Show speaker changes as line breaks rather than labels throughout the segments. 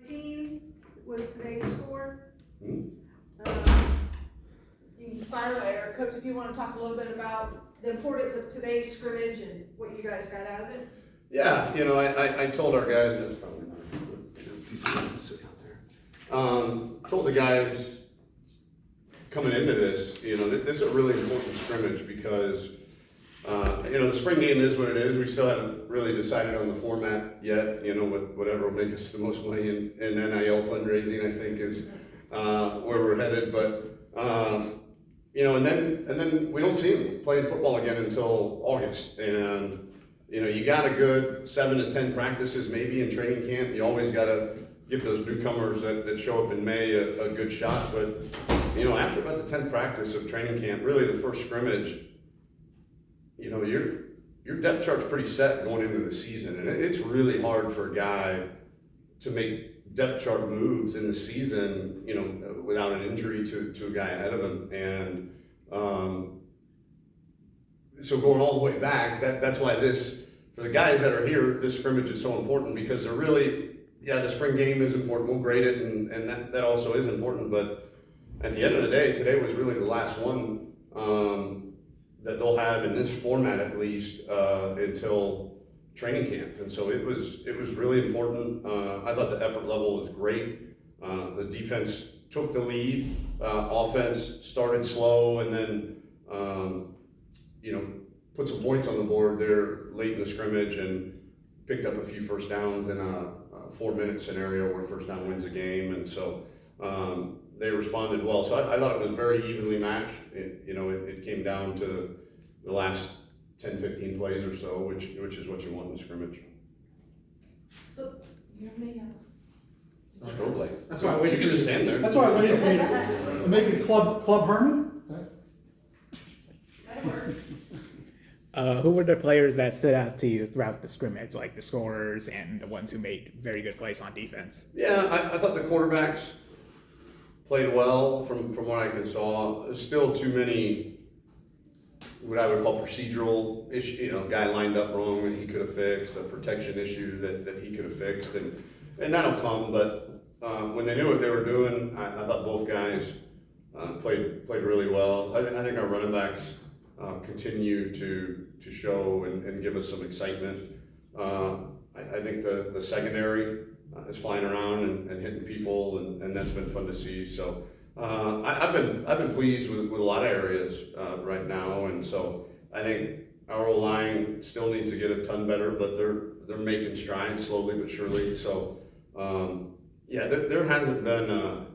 19 was today's score.
Mm-hmm.
You can fire away, or Coach, if you want to talk a little bit about the importance of today's scrimmage and what you guys got out of it.
Yeah, you know, I told our guys, that's probably not a good piece of sitting out there. Told the guys coming into this, you know, this is a really important scrimmage because, you know, the spring game is what it is. We still haven't really decided on the format yet. You know, whatever will make us the most money in NIL fundraising, I think, is where we're headed. But you know, and then we don't see them playing football again until August. And you know, you got a good 7 to 10 practices maybe in training camp. You always got to give those newcomers that show up in May a good shot. But you know, after about the 10th practice of training camp, really the first scrimmage, you know, your depth chart's pretty set going into the season, and it's really hard for a guy to make depth chart moves in the season, you know, without an injury to a guy ahead of him. And so going all the way back, that's why for the guys that are here, this scrimmage is so important, because they're really, yeah, the spring game is important. We'll grade it, and that also is important. But at the end of the day, today was really the last one that they'll have in this format, at least, until training camp. And so it was really important. I thought the effort level was great. The defense took the lead. Offense started slow, and then you know, put some points on the board there late in the scrimmage and picked up a few first downs in a 4-minute scenario where first down wins a game. And so they responded well. So I thought it was very evenly matched. It came down to the last 10, 15 plays or so, which is what you want in scrimmage.
You have any
Strobe lights.
That's why I waited.
You can just stand there.
That's why I waited for you to make it Club Herman.
That'll work.
Who were the players that stood out to you throughout the scrimmage, like the scorers and the ones who made very good plays on defense?
Yeah, I thought the quarterbacks played well from what I can saw. There's still too many what I would call procedural issues. You know, guy lined up wrong that he could have fixed, a protection issue that he could have fixed, and that'll come. But when they knew what they were doing, I thought both guys played really well. I think our running backs continue to show and give us some excitement. I think the secondary is flying around and hitting people, and that's been fun to see. So I've been pleased with a lot of areas right now, and so I think our O-line still needs to get a ton better, but they're making strides slowly but surely. So yeah, there hasn't been a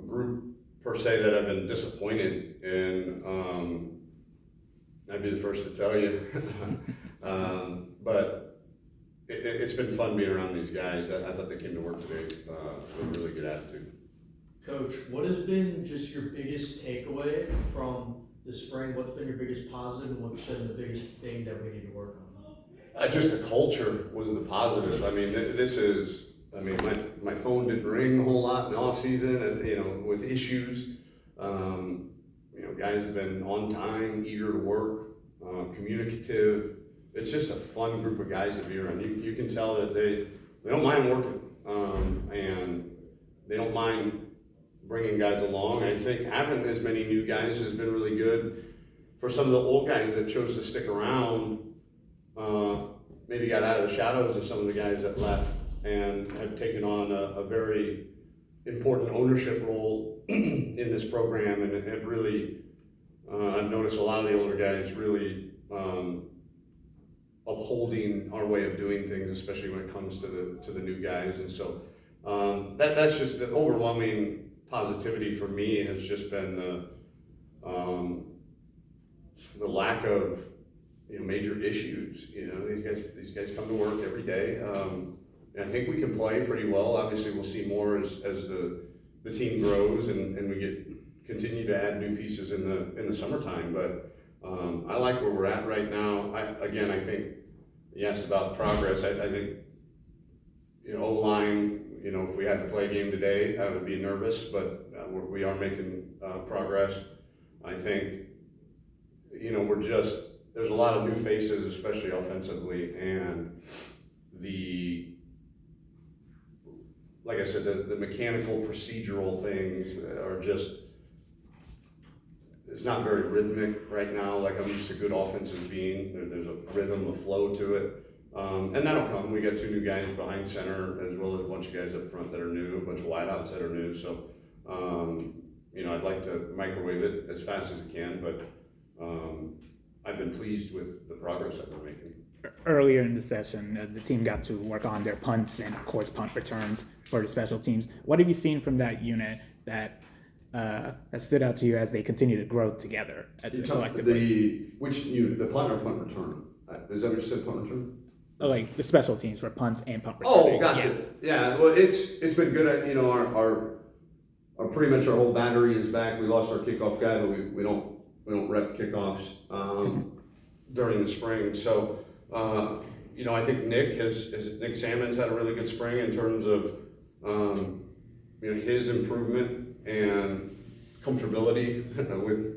group per se that I've been disappointed in. I'd be the first to tell you, but it's been fun being around these guys. I thought they came to work today with a really good attitude.
Coach, what has been just your biggest takeaway from the spring? What's been your biggest positive, and what's been the biggest thing that we need to work on?
Just the culture was the positive. I mean, my phone didn't ring a whole lot in the off season, and you know, with issues. You know, guys have been on time, eager to work, communicative. It's just a fun group of guys to be around. You can tell that they don't mind working, and they don't mind bringing guys along. I think having as many new guys has been really good for some of the old guys that chose to stick around. Maybe got out of the shadows of some of the guys that left and have taken on a very important ownership role in this program, and have really, I've noticed a lot of the older guys really upholding our way of doing things, especially when it comes to the new guys. And so that's just the overwhelming positivity for me has just been the lack of, you know, major issues. You know, these guys come to work every day. And I think we can play pretty well. Obviously, we'll see more as the team grows and we continue to add new pieces in the summertime. But I like where we're at right now. I think you asked about progress. I think, you know, O-line, you know, if we had to play a game today, I would be nervous, but we are making progress. I think, you know, there's a lot of new faces, especially offensively, and like I said, the mechanical procedural things are just, it's not very rhythmic right now, like I'm used to good offenses being. There's a rhythm, a flow to it. And that'll come. We got 2 new guys behind center, as well as a bunch of guys up front that are new, a bunch of wideouts that are new. So, you know, I'd like to microwave it as fast as I can, but I've been pleased with the progress that we're making.
Earlier in the session, the team got to work on their punts and, of course, punt returns for the special teams. What have you seen from that unit that stood out to you as they continue to grow together as a collectively?
Which unit, the punt or punt return? Is that what you said, punt return?
Like the special teams for punts and punt returning.
Oh, gotcha. Yeah, well, it's been good. At, you know, our pretty much our whole battery is back. We lost our kickoff guy, but we don't rep kickoffs during the spring. So, you know, I think Nick Salmon's had a really good spring in terms of you know, his improvement and comfortability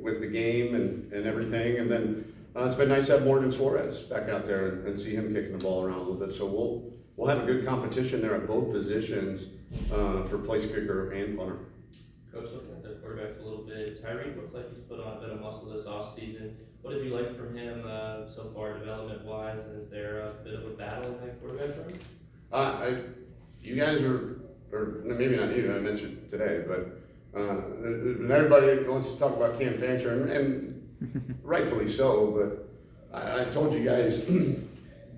with the game and everything. And then it's been nice to have Morgan Suarez back out there and see him kicking the ball around a little bit. So we'll have a good competition there at both positions for place kicker and punter.
Coach, looking at the quarterbacks a little bit, Tyreek looks like he's put on a bit of muscle this offseason. What have you liked from him so far, development-wise, and is there a bit of a battle in that quarterback room?
You guys or maybe not you, I mentioned today, but everybody wants to talk about Cam Fancher, and rightfully so, but I told you guys,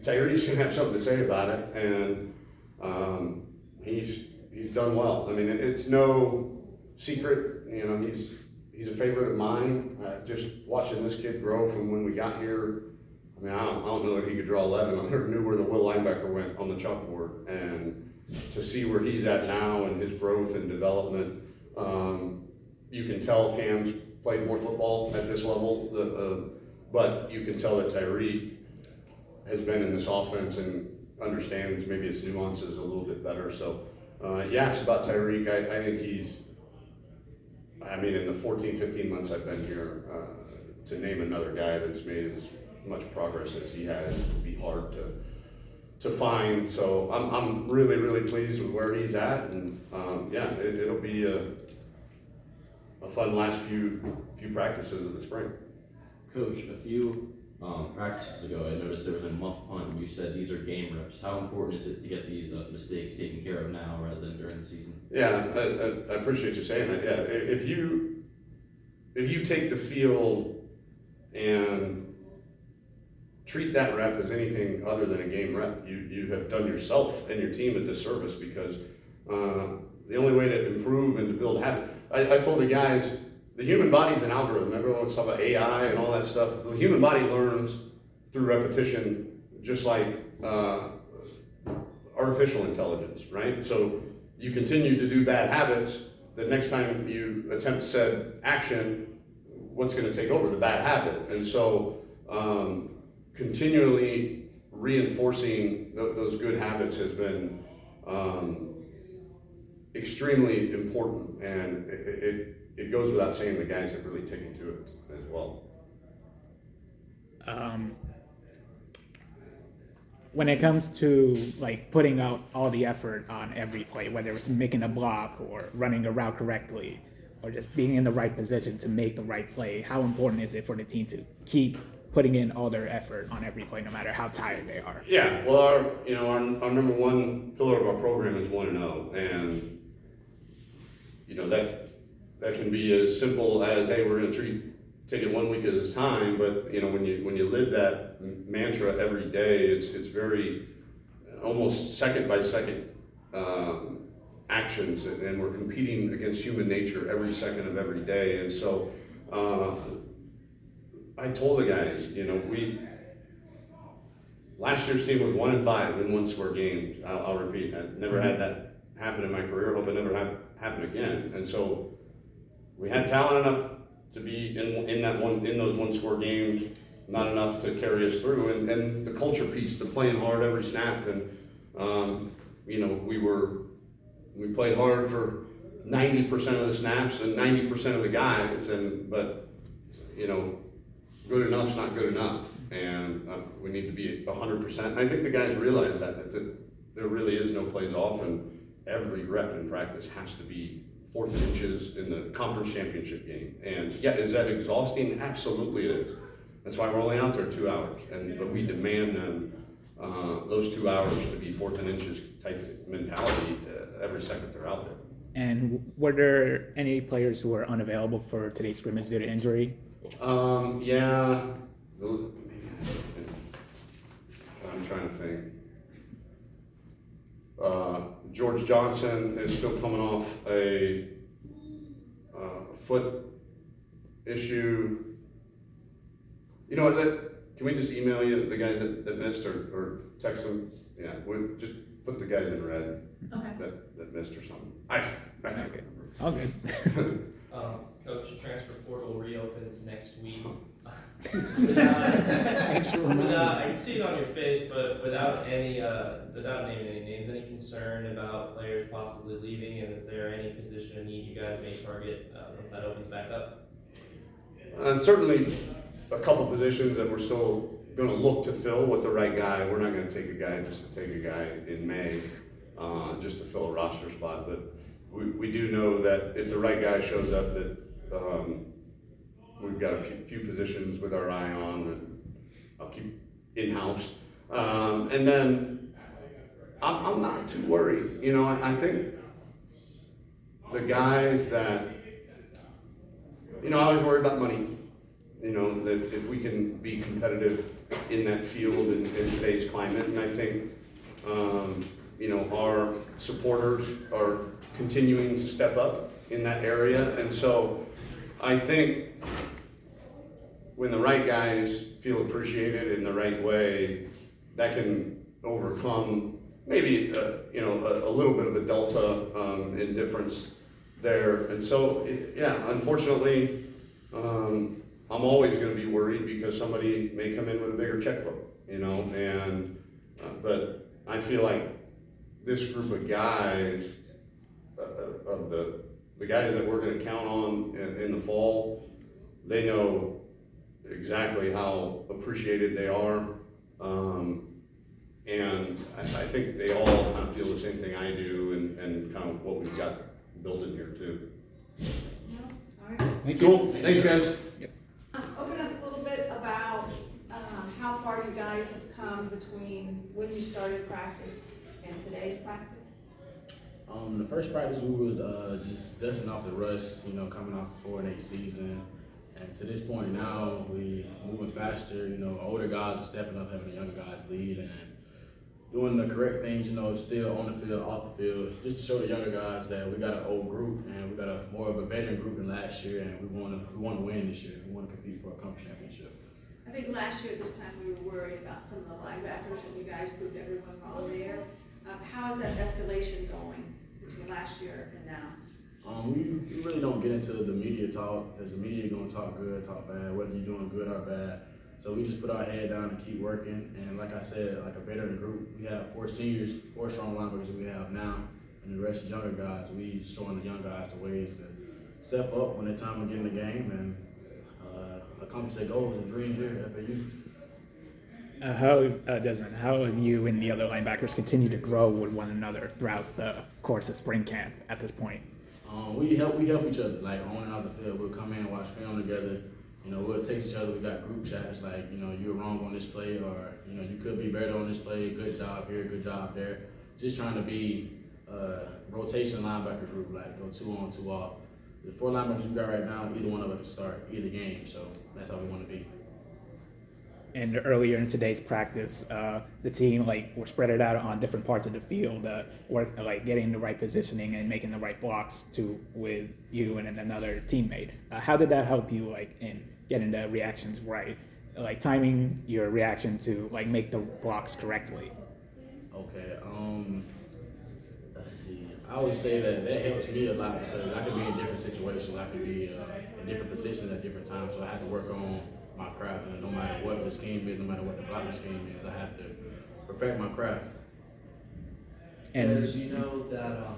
Tyreek's gonna have something to say about it, and he's done well. I mean, it's no secret, you know, he's a favorite of mine. Just watching this kid grow from when we got here, I mean, I don't know if he could draw 11. I never knew where the will linebacker went on the chalkboard, and to see where he's at now and his growth and development, you can tell Cam's played more football at this level, but you can tell that Tyreek has been in this offense and understands maybe its nuances a little bit better. So, yeah, it's about Tyreek. I think in the 14, 15 months I've been here, to name another guy that's made as much progress as he has would be hard to find. So I'm really, really pleased with where he's at, and yeah, it'll be a fun last few practices of the spring.
Coach, a few practices ago, I noticed there was a muff punt, and you said these are game reps. How important is it to get these mistakes taken care of now rather than during the season?
Yeah, I appreciate you saying that. Yeah, if you take the field and treat that rep as anything other than a game rep, you have done yourself and your team a disservice, because the only way to improve and to build habit. I told the guys, the human body's an algorithm. Everyone wants to talk about AI and all that stuff. The human body learns through repetition, just like artificial intelligence, right? So you continue to do bad habits, the next time you attempt said action, what's going to take over? The bad habit. And so continually reinforcing those good habits has been extremely important, and it goes without saying the guys have really taken to it as well.
When it comes to like putting out all the effort on every play, whether it's making a block or running a route correctly, or just being in the right position to make the right play, how important is it for the team to keep putting in all their effort on every play, no matter how tired they are?
Yeah, well, our number one pillar of our program is 1-0, and you know that can be as simple as, hey, we're going to take it 1 week at a time. But you know, when you live that mantra every day, it's very almost second by second actions, and we're competing against human nature every second of every day. And so I told the guys, you know, last year's team was 1-5 in 1-score games. I'll repeat, I never had that happen in my career. Hope it never happen again. And so we had talent enough to be in those 1-score games, not enough to carry us through. And the culture piece, the playing hard every snap, and you know, we played hard for 90% of the snaps and 90% of the guys, but you know, good enough's not good enough, and we need to be 100%. I think the guys realize that there really is no plays off, and every rep in practice has to be 4th and inches in the conference championship game. And yeah, is that exhausting? Absolutely it is. That's why we're only out there 2 hours, but we demand them those 2 hours to be 4th and inches type mentality every second they're out there.
And were there any players who were unavailable for today's scrimmage due to injury?
Yeah, I'm trying to think. George Johnson is still coming off a foot issue. You know what, can we just email you the guys that missed or text them? Yeah, we'll just put the guys in red
Okay.
that missed or something. I can't remember.
All good.
Coach, transfer portal reopens next week.
Thanks for reminding me.
I can see it on your face, but without naming any names, any concern about players possibly leaving, and is there any position of need you guys may target once that opens back up?
And certainly a couple positions that we're still going to look to fill with the right guy. We're not going to take a guy just to take a guy in May just to fill a roster spot, but we do know that if the right guy shows up, that we've got a few positions with our eye on that I'll keep in-house. And then I'm not too worried. You know, I think the guys that, you know, I was worried about money. You know, if we can be competitive in that field in today's climate, and I think, you know, our supporters are continuing to step up in that area, and so I think when the right guys feel appreciated in the right way, that can overcome maybe you know, a little bit of a delta in difference there. And so yeah, unfortunately, I'm always going to be worried because somebody may come in with a bigger checkbook, you know, and but I feel like this group of guys, of the guys that we're going to count on in the fall, they know exactly how appreciated they are, and I think they all kind of feel the same thing I do, and kind of what we've got building here too.
All right.
Thank
Cool,
you.
thanks guys.
Open up a little bit about how far you guys have come between when you started practice and today's practice.
The first practice we was just dusting off the rust, you know, coming off a 4-8 season. And to this point now, we moving faster, you know, older guys are stepping up, having the younger guys lead, and doing the correct things, you know, still on the field, off the field, just to show the younger guys that we got an old group and we got a more of a veteran group than last year, and we want to win this year. We want to compete for a conference championship.
I think last year at this time we were worried about some of the linebackers, and you guys proved everyone wrong there. How is that escalation going between last year and now?
We really don't get into the media talk, because the media gonna talk good, talk bad, whether you're doing good or bad. So we just put our head down and keep working. And like I said, like a veteran group, we have 4 seniors, 4 strong linebackers that we have now, and the rest of the younger guys. We just showing the young guys the ways to step up when it's time to get in the game and accomplish their goals and dreams here at FAU.
Desmond, how have you and the other linebackers continued to grow with one another throughout the course of spring camp at this point?
We help each other, like on and off the field. We'll come in and watch film together. You know, we'll text each other. We got group chats like, you know, you're wrong on this play, or, you know, you could be better on this play. Good job here, good job there. Just trying to be rotation linebacker group, like go 2 on, 2 off. The 4 linebackers we got right now, either one of us can start either game, so that's how we want to be.
And earlier in today's practice, the team were spread it out on different parts of the field, getting the right positioning and making the right blocks with you and another teammate. How did that help you in getting the reactions right, timing your reaction to make the blocks correctly?
Okay. Let's see. I always say that helps me a lot because I could be in different situations. I could be in different positions at different times, so I have to work on my craft, and no matter what the scheme is, no matter what the blocking scheme is, I have to perfect my craft.
And
as you know that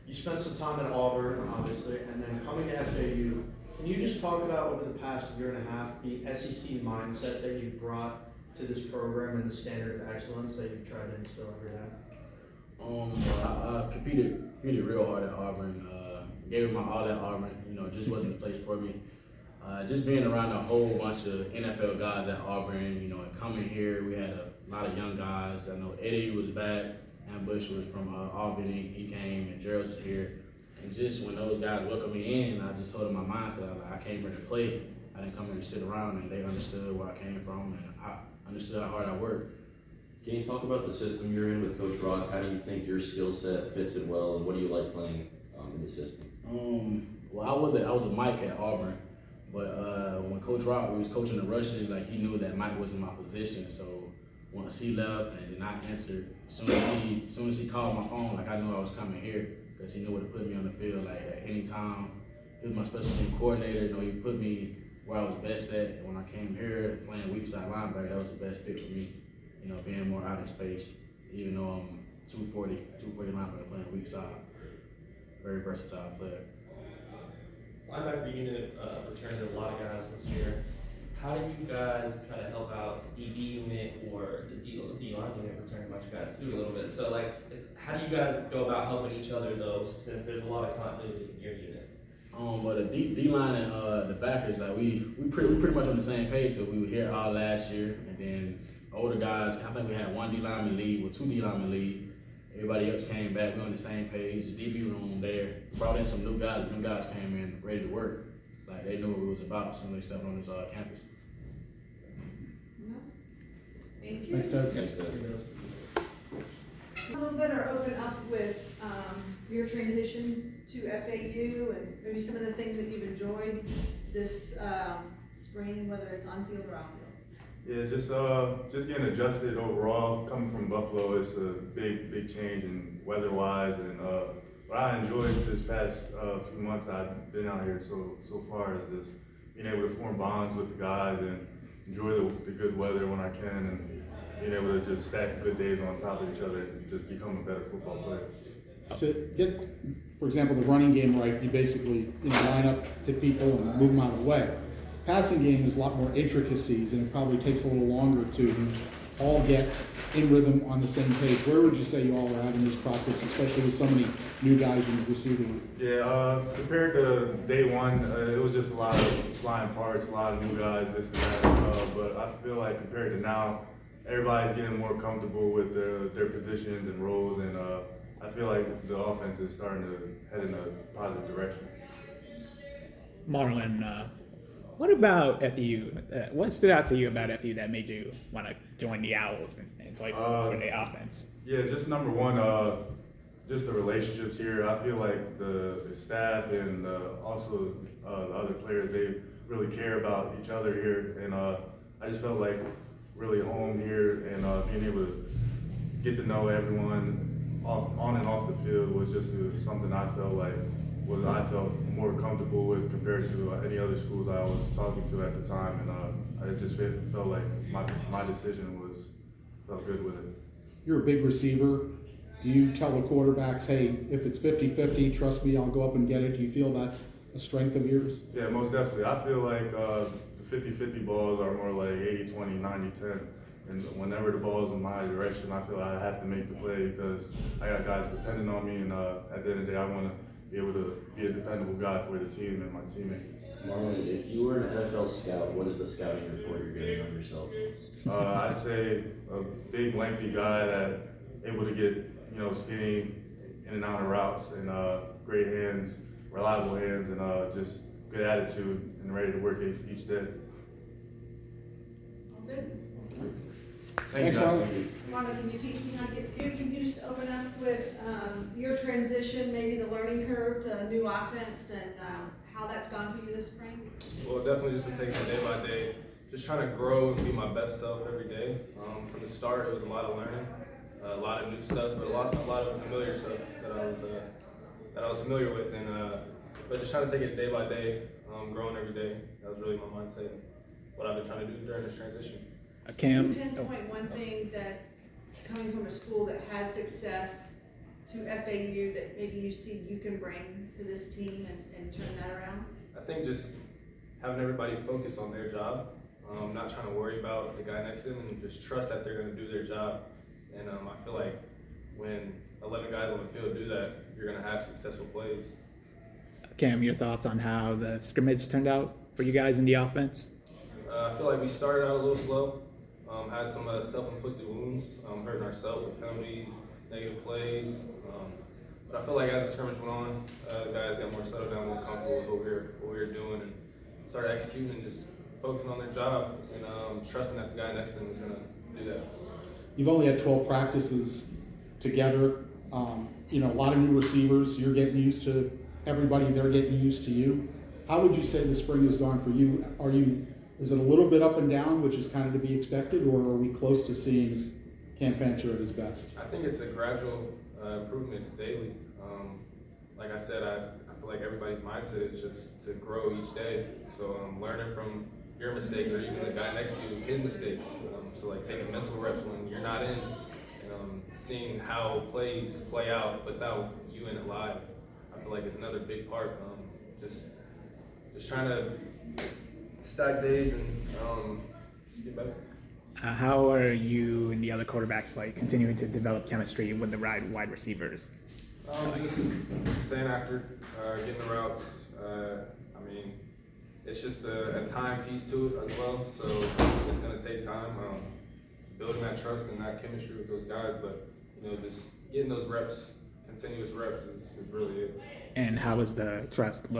you spent some time at Auburn, obviously, and then coming to FAU, can you just talk about over the past year and a half the SEC mindset that you've brought to this program and the standard of excellence that you've tried to instill every day?
I competed real hard at Auburn. Gave it my all at Auburn. You know, just wasn't the place for me. Just being around a whole bunch of NFL guys at Auburn, you know, and coming here, we had a lot of young guys. I know Eddie was back, and Bush was from Albany. He came, and Gerald was here. And just when those guys welcomed me in, I just told them my mindset. I came here to play. I didn't come here to sit around, and they understood where I came from, and I understood how hard I worked.
Can you talk about the system you're in with Coach Rock? How do you think your skill set fits in well, and what do you like playing in the system?
Well, I was a Mike at Auburn, but when Coach Rock was coaching the rushes, like he knew that Mike wasn't my position. So once he left and did not answer, as soon as he called my phone, like I knew I was coming here because he knew where to put me on the field. Like at any time, he was my special team coordinator. You know, he put me where I was best at. And when I came here playing weak side linebacker, that was the best fit for me. You know, being more out in space, even though I'm 240 linebacker playing weak side. Very versatile player.
Linebacker unit returned a lot of guys this year. How do you guys try to help out the DB unit or the D-line unit returned a bunch of guys too a little bit? So like, how do you guys go about helping each other though, since there's a lot of continuity in your unit?
But the D-line and the backers, like we pretty much on the same page because we were here all last year, and then older guys. I think we had one D-lineman leave, or two D-linemen leave. Everybody else came back. We on the same page. The DB room there. Brought in some new guys. New guys came in ready to work. Like they knew what it was about as soon as they stepped on this campus.
Thank you.
Thanks, guys.
A little bit or open up with your transition to FAU and maybe some of the things that you've enjoyed this spring, whether it's on field or off field.
Yeah, just getting adjusted overall. Coming from Buffalo, it's a big change in weather-wise, and what I enjoyed this past few months I've been out here so far is just being able to form bonds with the guys and enjoy the good weather when I can, and being able to just stack good days on top of each other and just become a better football player.
To get, for example, the running game right, you basically line up, hit people, and move them out of the way. Passing game is a lot more intricacies, and it probably takes a little longer to all get in rhythm on the same page. Where would you say you all are at in this process, especially with so many new guys in the receiver room?
Yeah, compared to day one, it was just a lot of flying parts, a lot of new guys, this and that. But I feel like compared to now, everybody's getting more comfortable with their positions and roles, and I feel like the offense is starting to head in a positive direction.
Marlyn, what about FAU? What stood out to you about FAU that made you want to join the Owls and play for the offense?
Yeah, just number one, just the relationships here. I feel like the staff and also the other players, they really care about each other here, and I just felt like really home here, and being able to get to know everyone on and off the field was just something I felt more comfortable with compared to any other schools I was talking to at the time, and I just felt like my decision felt good with it.
You're a big receiver. Do you tell the quarterbacks, hey, if it's 50-50, trust me, I'll go up and get it? Do you feel that's a strength of yours?
Yeah, most definitely. I feel like the 50-50 balls are more like 80-20, 90-10. And whenever the ball's in my direction, I feel like I have to make the play because I got guys depending on me, and at the end of the day, I want to be able to be a dependable guy for the team and my teammates.
Marlyn, if you were an NFL scout, what is the scouting report you're getting on yourself?
I'd say a big, lengthy guy that able to get, skinny in and out of routes, and great hands, reliable hands, and just good attitude and ready to work each day.
All good.
Thank you, guys.
Marlyn, can you teach me how to get scared? Can you just open up with your transition, maybe the learning curve to a new offense, and how that's gone for you this spring?
Well, definitely just been taking it day by day, just trying to grow and be my best self every day. From the start, it was a lot of learning, a lot of new stuff, but a lot of familiar stuff that I was familiar with, and but just trying to take it day by day, growing every day. That was really my mindset and what I've been trying to do during this transition.
Cam?
Can you pinpoint one thing that, coming from a school that had success to FAU, that maybe you see you can bring to this team and turn that around?
I think just having everybody focus on their job, not trying to worry about the guy next to them, and just trust that they're going to do their job. And I feel like when 11 guys on the field do that, you're gonna have successful plays.
Cam, your thoughts on how the scrimmage turned out for you guys in the offense?
I feel like we started out a little slow, had some self-inflicted wounds, hurting ourselves with penalties, negative plays. But I feel like as the scrimmage went on, the guys got more settled down, more comfortable with what we were doing, and started executing and just focusing on their job and trusting that the guy next to them was gonna do that.
You've only had 12 practices together. A lot of new receivers. You're getting used to everybody. They're getting used to you. How would you say the spring has gone for you? Is it a little bit up and down, which is kind of to be expected, or are we close to seeing Cam Fancher at his best?
I think it's a gradual improvement daily. Like I said, I feel like everybody's mindset is just to grow each day. So learning from your mistakes or even the guy next to you, his mistakes. So like taking mental reps when you're not in, and seeing how plays play out without you in it live. I feel like it's another big part. Just trying to stack days and just get better.
How are you and the other quarterbacks like continuing to develop chemistry with the wide receivers?
Just staying after, getting the routes. It's just a time piece to it as well, so it's going to take time building that trust and that chemistry with those guys, but just getting those reps, continuous reps is really it.
And how is the trusting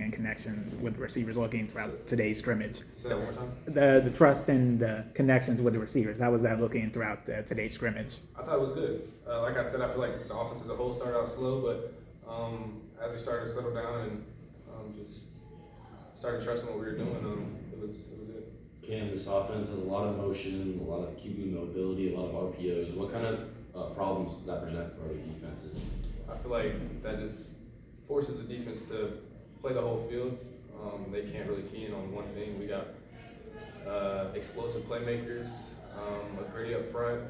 and connections with receivers looking throughout today's scrimmage?
Say that one more time.
The trust and the connections with the receivers, how was that looking throughout today's scrimmage?
I thought it was good. Like I said, I feel like the offense as a whole started out slow, but as we started to settle down and just started trusting what we were doing, it was good.
Cam, this offense has a lot of motion, a lot of QB mobility, a lot of RPOs. What kind of problems does that present for other defenses?
I feel like that just forces the defense to play the whole field. They can't really key in on one thing. We got explosive playmakers, a gritty up front,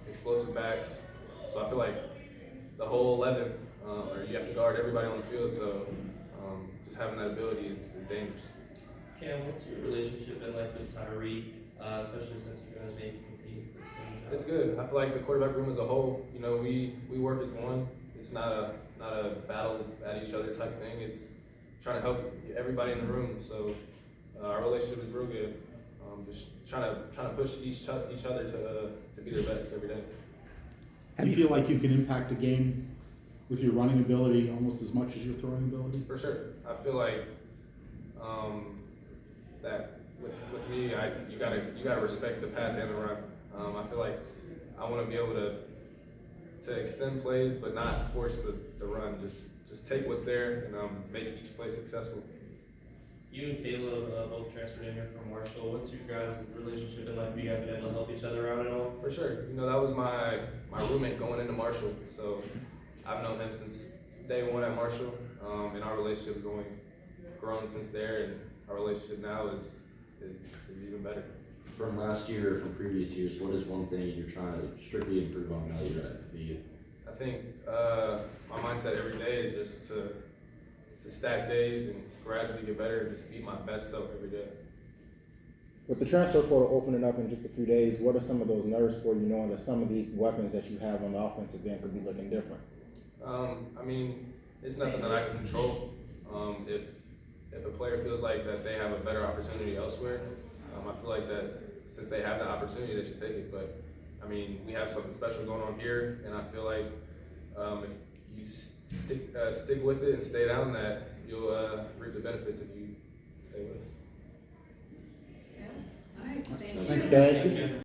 explosive backs. So I feel like the whole 11, or you have to guard everybody on the field. So just having that ability is dangerous.
Cam, what's your relationship been like with Tyreek, especially since you guys may be competing for the same job?
It's good. I feel like the quarterback room as a whole, we work as one. It's not a battle at each other type thing. It's trying to help everybody in the room. So our relationship is real good. Just trying to push each other to be their best every day.
Do you feel like you can impact a game with your running ability almost as much as your throwing ability?
For sure. I feel like that with me, you gotta respect the pass and the run. I feel like I want to be able to extend plays, but not force the run. Just take what's there and make each play successful.
You and Caleb both transferred in here from Marshall. What's your guys' relationship been like? Have you guys been able to help each other out at all?
For sure. That was my roommate going into Marshall. So I've known him since day one at Marshall, and our relationship has only grown since there, and our relationship now is even better.
From last year or from previous years, what is one thing you're trying to strictly improve on now you're at FAU?
I think my mindset every day is just to stack days and gradually get better and just be my best self every day.
With the transfer portal opening up in just a few days, what are some of those nerves for you, knowing that some of these weapons that you have on the offensive end could be looking different?
It's nothing that I can control. If a player feels like that they have a better opportunity elsewhere, I feel like that since they have the opportunity, they should take it. But we have something special going on here, and I feel like if you stick with it and stay down, that you'll reap the benefits if you stay with us.
Yeah. All right. Thank you.
Thanks, Dad.
Thanks, Cam.